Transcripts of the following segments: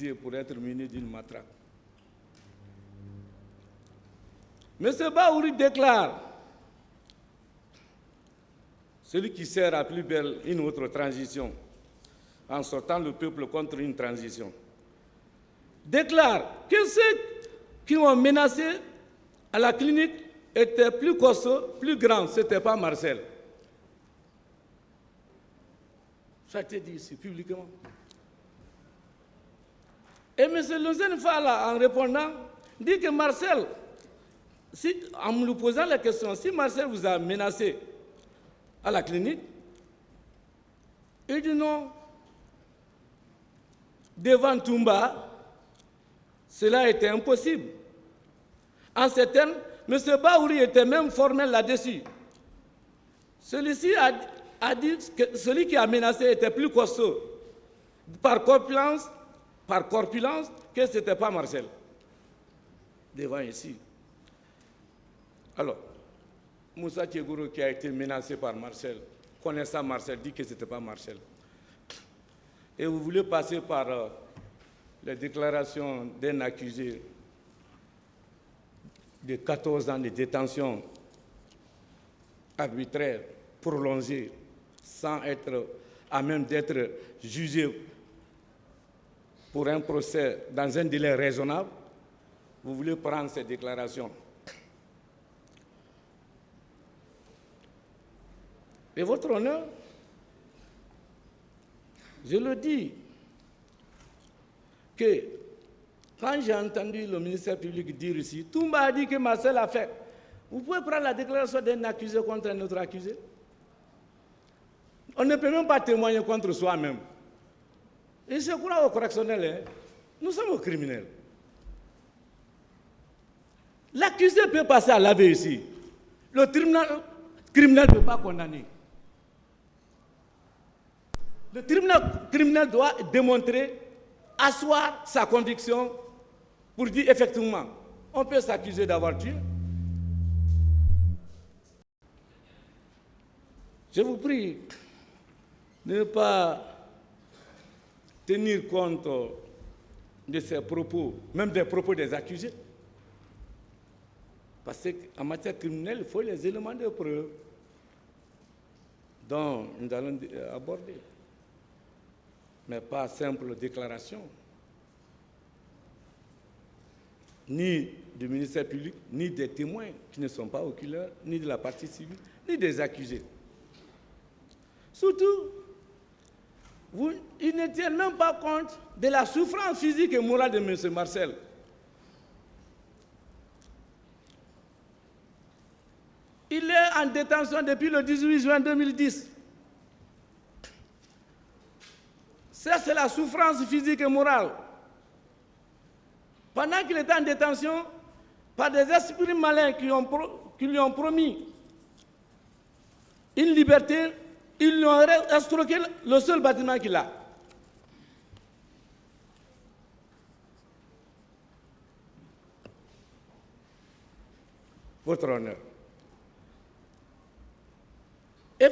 policier pour être muni d'une matraque. M. Bahouri déclare, celui qui sert à plus belle une autre transition, en sortant le peuple contre une transition, déclare que ceux qui ont menacé à la clinique étaient plus costauds, plus grands, ce n'était pas Marcel. Ça a été dit ici, publiquement. Et M. Lozène Fala, en répondant, dit que Marcel, en me posant la question, si Marcel vous a menacé à la clinique, il dit non. Devant Toumba, cela était impossible. En ces termes, M. Bahouri était même formel là-dessus. Celui-ci a dit que celui qui a menacé était plus costaud, par corpulence, que ce n'était pas Marcel. Devant ici. Alors, Moussa Tchegourou, qui a été menacé par Marcel, connaissant Marcel, dit que ce n'était pas Marcel. Et vous voulez passer par les déclarations d'un accusé de 14 ans de détention arbitraire, prolongée, sans être à même d'être jugé pour un procès dans un délai raisonnable. Vous voulez prendre ces déclarations. Et votre honneur, je le dis, que quand j'ai entendu le ministère public dire ici, Toumba a dit que Marcel a fait. Vous pouvez prendre la déclaration d'un accusé contre un autre accusé? On ne peut même pas témoigner contre soi-même. Et je crois au correctionnel, hein? Nous sommes aux criminels. L'accusé peut passer à l'AV ici. Le tribunal criminel ne peut pas condamner. Le tribunal criminel doit démontrer, asseoir sa conviction pour dire effectivement, on peut s'accuser d'avoir tué. Je vous prie de ne pas tenir compte de ces propos, même des propos des accusés. Parce qu'en matière criminelle, il faut les éléments de preuve dont nous allons aborder. Mais pas simple déclaration, ni du ministère public, ni des témoins qui ne sont pas oculaires, ni de la partie civile, ni des accusés. Surtout, ils ne tiennent même pas compte de la souffrance physique et morale de M. Marcel. Il est en détention depuis le 18 juin 2010. Ça, c'est la souffrance physique et morale. Pendant qu'il était en détention, par des esprits malins qui lui ont promis une liberté, ils lui ont escroqué le seul bâtiment qu'il a. Votre honneur. Et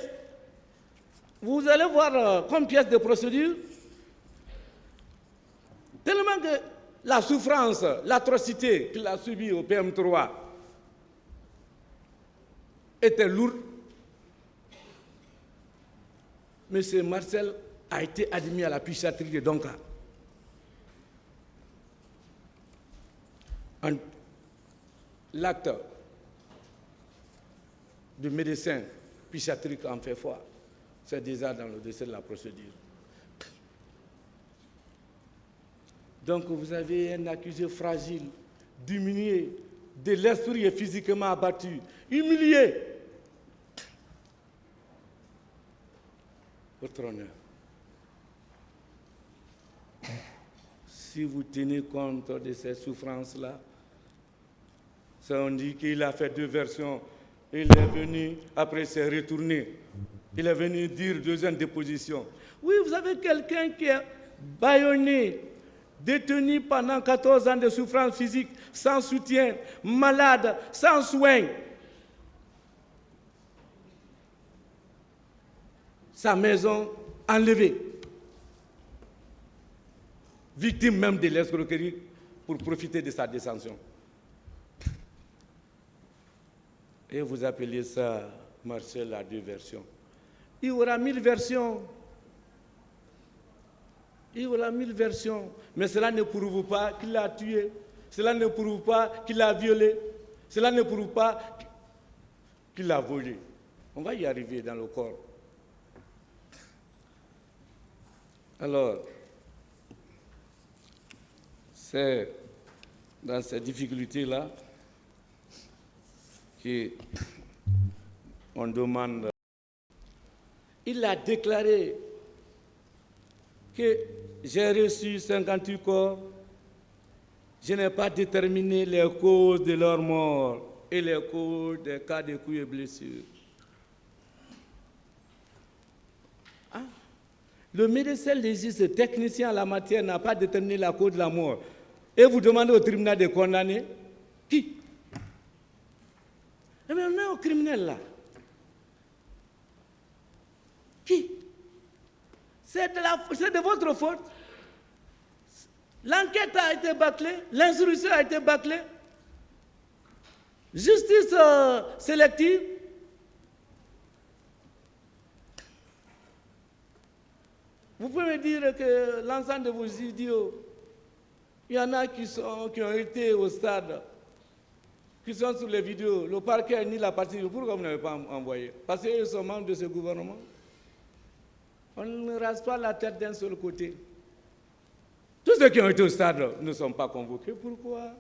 vous allez voir comme pièce de procédure, tellement que la souffrance, l'atrocité qu'il a subie au PM3 était lourde, M. Marcel a été admis à la psychiatrie de Donka. L'acte du médecin psychiatrique en fait foi. C'est déjà dans le dossier de la procédure. Donc vous avez un accusé fragile, diminué, de l'esprit et physiquement abattu, humilié. Votre honneur, si vous tenez compte de ces souffrances-là, on dit qu'il a fait deux versions. Il est venu, après s'est retourné. Il est venu dire deuxième déposition. Oui, vous avez quelqu'un qui est bâillonné, détenu pendant 14 ans de souffrance physique, sans soutien, malade, sans soins. Sa maison enlevée. victime même de l'escroquerie pour profiter de sa descension. Et vous appelez ça Marcel à 2 versions. Il y aura 1000 versions. Il y aura 1000 versions. Mais cela ne prouve pas qu'il l'a tué. Cela ne prouve pas qu'il l'a violé. Cela ne prouve pas qu'il l'a volé. On va y arriver dans le corps. Alors, c'est dans ces difficultés-là qu'on demande. Il a déclaré que j'ai reçu 58 corps, je n'ai pas déterminé les causes de leur mort et les causes des cas de coups et blessures. Hein? Le médecin légiste, technicien en la matière, n'a pas déterminé la cause de la mort. Et vous demandez au tribunal de condamner qui? Eh bien, on est au criminel là. Qui? C'est de votre faute. L'enquête a été bâclée, l'instruction a été bâclée. Justice sélective. Vous pouvez me dire que l'ensemble de vos idiots, il y en a qui ont été au stade, qui sont sur les vidéos, le parquet ni la partie. Pourquoi vous n'avez pas envoyé? Parce qu'ils sont membres de ce gouvernement. On ne rase pas la tête d'un seul côté. Tous ceux qui ont été au stade ne sont pas convoqués. Pourquoi?